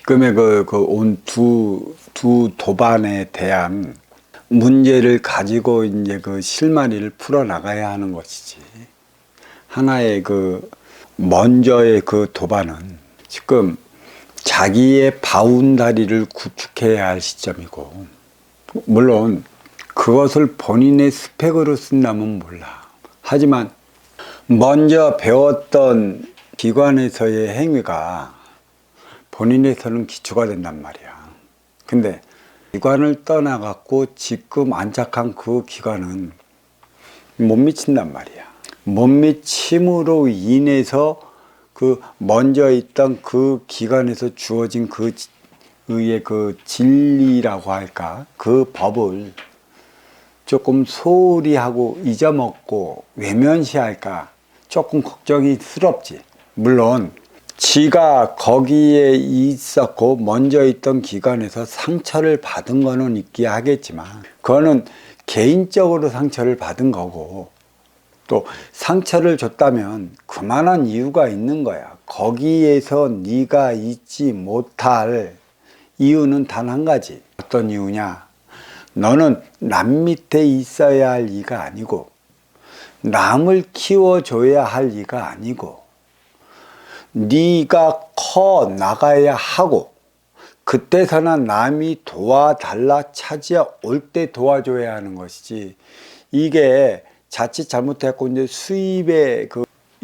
지금의 온 두 도반에 대한 문제를 가지고 이제 그 실마리를 풀어 나가야 하는 것이지. 하나의 먼저의 그 도반은 지금 자기의 바운다리를 구축해야 할 시점이고, 물론 그것을 본인의 스펙으로 쓴다면 몰라. 하지만 먼저 배웠던 기관에서의 행위가 본인에서는 기초가 된단 말이야. 근데 기관을 떠나갖고 지금 안착한 그 기관은 못 미친단 말이야. 못 미침으로 인해서 그 먼저 있던 그 기관에서 주어진 의의 그 진리라고 할까, 그 법을 조금 소홀히 하고 잊어먹고 외면시할까 조금 걱정이스럽지. 물론 지가 거기에 있었고 먼저 있던 기관에서 상처를 받은 거는 있기야 하겠지만, 그거는 개인적으로 상처를 받은 거고, 또 상처를 줬다면 그만한 이유가 있는 거야. 거기에서 네가 있지 못할 이유는 단 한 가지. 어떤 이유냐? 너는 남 밑에 있어야 할 이가 아니고, 남을 키워줘야 할 이가 아니고, 네가 커 나가야 하고, 그때서나 남이 도와달라 차지올 때 도와줘야 하는 것이지. 이게 자칫 잘못했고 이제 수입에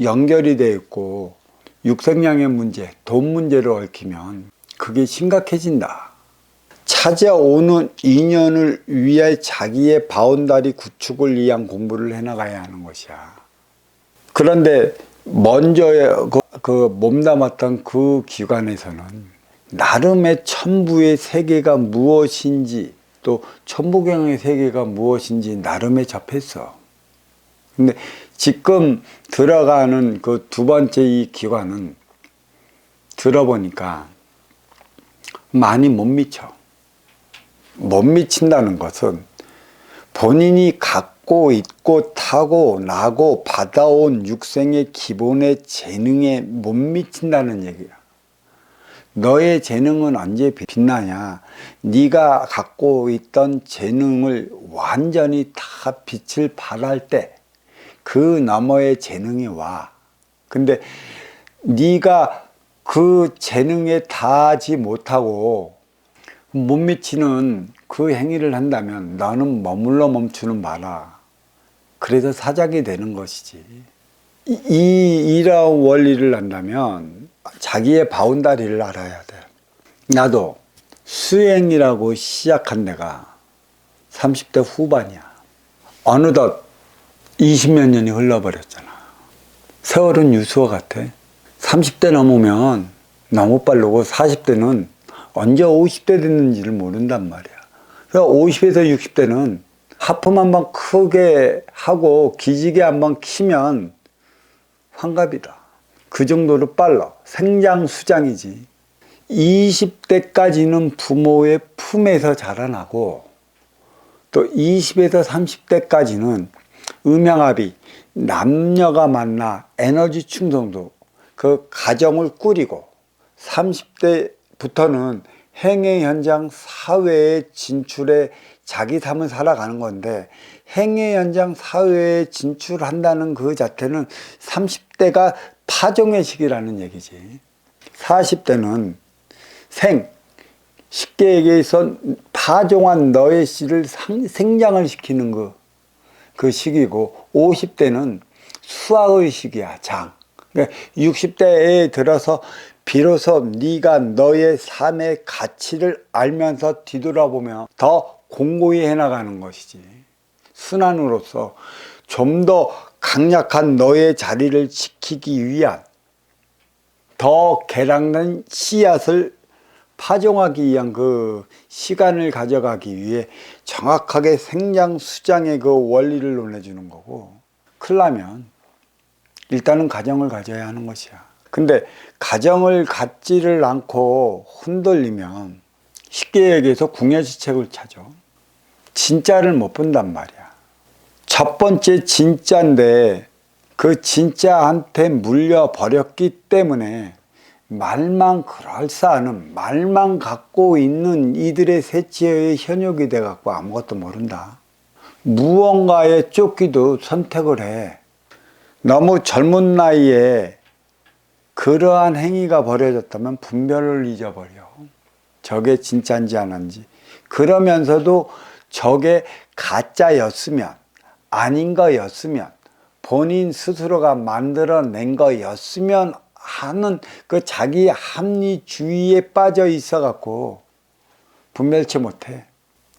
연결이 되어 있고 육성량의 문제, 돈 문제를 얽히면 그게 심각해진다. 찾아오는 인연을 위해 자기의 바운다리 구축을 위한 공부를 해나가야 하는 것이야. 그런데 먼저 몸담았던 그 기관에서는 나름의 천부의 세계가 무엇인지, 또 천부경의 세계가 무엇인지 나름의 접했어. 근데 지금 들어가는 그 두 번째 이 기관은 들어보니까 많이 못 미쳐. 못 미친다는 것은 본인이 갖고 있고 타고 나고 받아온 육생의 기본의 재능에 못 미친다는 얘기야. 너의 재능은 언제 빛나냐? 네가 갖고 있던 재능을 완전히 다 빛을 발할 때 그 너머의 재능이 와. 근데 네가 그 재능에 닿지 못하고 못 미치는 그 행위를 한다면 너는 머물러 멈추는 마라. 그래서 사작이 되는 것이지. 이러한 원리를 안다면 자기의 바운다리를 알아야 돼. 나도 수행이라고 시작한 데가 30대 후반이야. 어느덧 20몇 년이 흘러버렸잖아. 세월은 유수와 같아. 30대 넘으면 너무 빠르고 40대는 언제 50대 됐는지를 모른단 말이야. 그래서 50에서 60대는 하품 한번 크게 하고 기지개 한번 키면 환갑이다. 그 정도로 빨라. 생장수장이지. 20대까지는 부모의 품에서 자라나고, 또 20에서 30대까지는 음양합이 남녀가 만나 에너지 충동도 그 가정을 꾸리고, 30대부터는 행회 현장 사회에 진출해 자기 삶을 살아가는 건데, 행회 현장 사회에 진출한다는 그 자체는 30대가 파종의 시기라는 얘기지. 40대는 쉽게 얘기해서 파종한 너의 씨를 생장을 시키는 그 시기고, 50대는 수학의 시기야, 장. 그러니까 60대에 들어서 비로소 네가 너의 삶의 가치를 알면서 뒤돌아보면 더 공고히 해나가는 것이지. 순환으로서 좀 더 강력한 너의 자리를 지키기 위한 더 개량된 씨앗을 파종하기 위한 그 시간을 가져가기 위해 정확하게 생장수장의 그 원리를 논해주는 거고, 그러려면 일단은 가정을 가져야 하는 것이야. 근데 가정을 갖지를 않고 흔들리면 쉽게 얘기해서 궁여지책을 찾아. 진짜를 못 본단 말이야. 첫 번째 진짜인데 그 진짜한테 물려버렸기 때문에 말만 그럴싸하는, 말만 갖고 있는 이들의 세치의 현역이 돼갖고 아무것도 모른다. 무언가에 쫓기도 선택을 해. 너무 젊은 나이에 그러한 행위가 벌어졌다면 분별을 잊어버려. 저게 진짜인지 아닌지. 그러면서도 저게 가짜였으면, 아닌 거였으면, 본인 스스로가 만들어낸 거였으면 하는 그 자기 합리주의에 빠져 있어갖고 분별치 못해.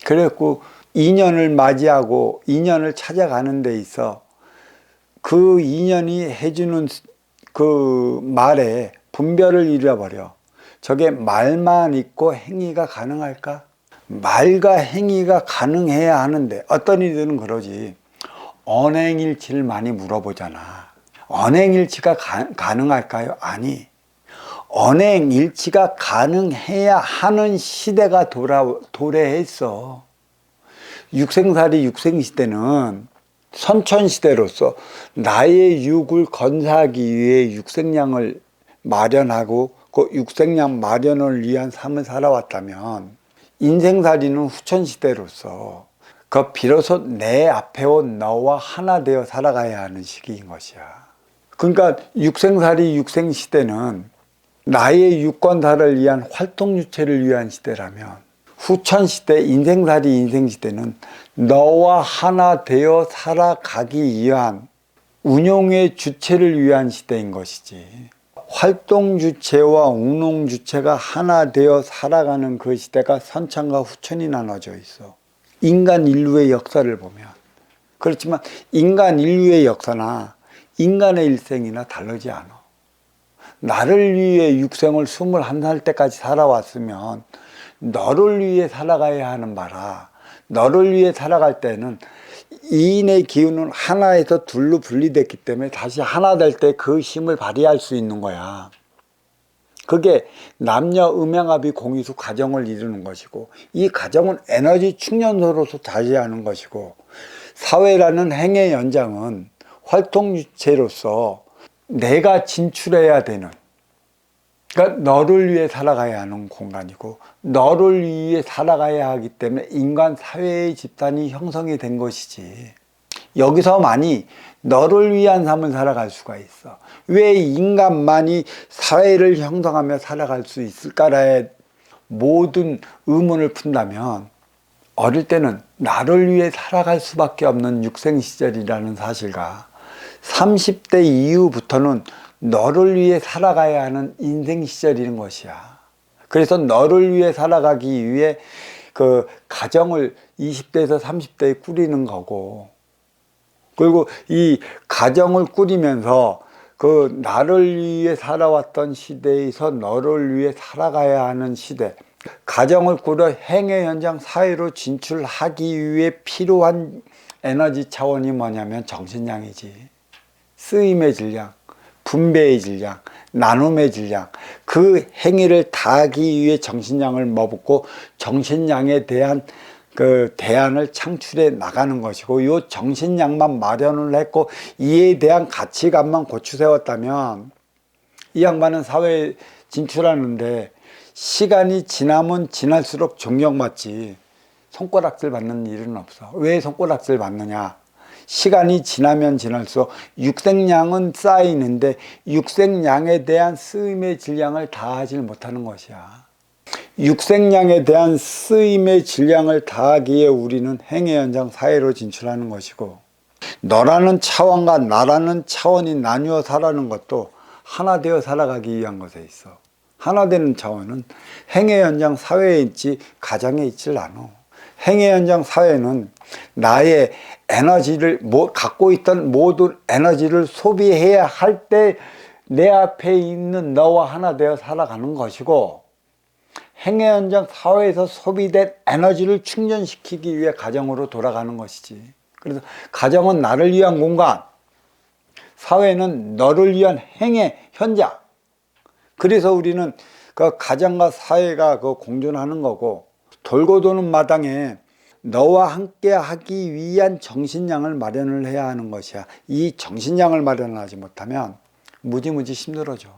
그래갖고 인연을 맞이하고 인연을 찾아가는 데 있어 그 인연이 해주는 그 말에 분별을 잃어버려. 저게 말만 있고 행위가 가능할까? 말과 행위가 가능해야 하는데 어떤 이들은 그러지. 언행일치를 많이 물어보잖아. 언행일치가 가능할까요? 아니. 언행일치가 가능해야 하는 시대가 도래했어. 육생살이 육생시대는 선천시대로서 나의 육을 건사하기 위해 육생량을 마련하고 그 육생량 마련을 위한 삶을 살아왔다면 인생살이는 후천시대로서 그 비로소 내 앞에 온 너와 하나 되어 살아가야 하는 시기인 것이야. 그러니까 육생살이 육생시대는 나의 유권사를 위한 활동유체를 위한 시대라면 후천시대 인생살이 인생시대는 너와 하나 되어 살아가기 위한 운용의 주체를 위한 시대인 것이지. 활동주체와 운용주체가 하나 되어 살아가는 그 시대가 선천과 후천이 나눠져 있어. 인간 인류의 역사를 보면. 그렇지만 인간 인류의 역사나 인간의 일생이나 다르지 않아. 나를 위해 육생을 21살 때까지 살아왔으면 너를 위해 살아가야 하는 바라. 너를 위해 살아갈 때는 이인의 기운은 하나에서 둘로 분리됐기 때문에 다시 하나 될 때 그 힘을 발휘할 수 있는 거야. 그게 남녀 음양합의 공유수 가정을 이루는 것이고, 이 가정은 에너지 충전소로서 자리하는 것이고, 사회라는 행의 연장은 활동주체로서 내가 진출해야 되는, 그러니까 너를 위해 살아가야 하는 공간이고, 너를 위해 살아가야 하기 때문에 인간 사회의 집단이 형성이 된 것이지. 여기서만이 너를 위한 삶을 살아갈 수가 있어. 왜 인간만이 사회를 형성하며 살아갈 수 있을까라의 모든 의문을 푼다면, 어릴 때는 나를 위해 살아갈 수밖에 없는 육생시절이라는 사실과 30대 이후부터는 너를 위해 살아가야 하는 인생 시절인 것이야. 그래서 너를 위해 살아가기 위해 그 가정을 20대에서 30대에 꾸리는 거고, 그리고 이 가정을 꾸리면서 그 나를 위해 살아왔던 시대에서 너를 위해 살아가야 하는 시대, 가정을 꾸려 행의 현장 사회로 진출하기 위해 필요한 에너지 차원이 뭐냐면 정신량이지. 쓰임의 질량, 분배의 질량, 나눔의 질량, 그 행위를 다하기 위해 정신량을 머붓고 정신량에 대한 그 대안을 창출해 나가는 것이고, 이 정신량만 마련을 했고 이에 대한 가치관만 고추 세웠다면 이 양반은 사회에 진출하는데 시간이 지나면 지날수록 존경받지 손가락질 받는 일은 없어. 왜 손가락질 받느냐? 시간이 지나면 지날수록 육생량은 쌓이는데 육생량에 대한 쓰임의 질량을 다하지 못하는 것이야. 육생량에 대한 쓰임의 질량을 다하기에 우리는 행의 현장 사회로 진출하는 것이고, 너라는 차원과 나라는 차원이 나뉘어 살아가는 것도 하나 되어 살아가기 위한 것에 있어. 하나 되는 차원은 행의 현장 사회에 있지 가정에 있질 않아. 행의 현장 사회는 나의 에너지를 갖고 있던 모든 에너지를 소비해야 할 때 내 앞에 있는 너와 하나 되어 살아가는 것이고, 행의 현장 사회에서 소비된 에너지를 충전시키기 위해 가정으로 돌아가는 것이지. 그래서 가정은 나를 위한 공간, 사회는 너를 위한 행의 현장. 그래서 우리는 그 가정과 사회가 그 공존하는 거고, 돌고 도는 마당에 너와 함께 하기 위한 정신량을 마련을 해야 하는 것이야. 이 정신량을 마련하지 못하면 무지무지 힘들어져.